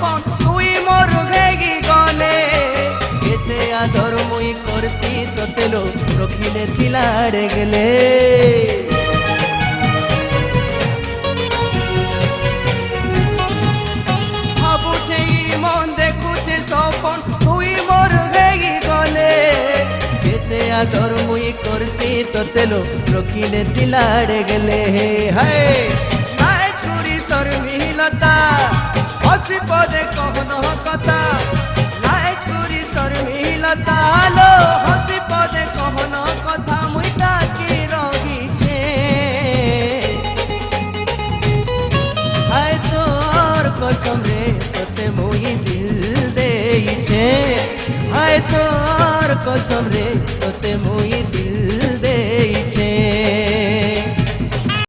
সপন তুই মোর ভেগি গলে কেতে আদর মুই করতি তোতেলো রখিলে তিলাড়ে গেলে ভাবুছে মন দেখুছে সপন তুই মোর ভেগি গলে কেতে আদর মুই করতি তোতেলো রখিলে তিলাড়ে গেলে হায় নাই চুরি শর্মিলতা হসি পদে কহন কথা নাই চুরি শর্মিলতা লো হসি পদে কহন কথা মুই তাকি রগিছে হায় তোর কসম রে তোতে মুই দিল দেইছে হায় তোর কসম রে তোতে মুই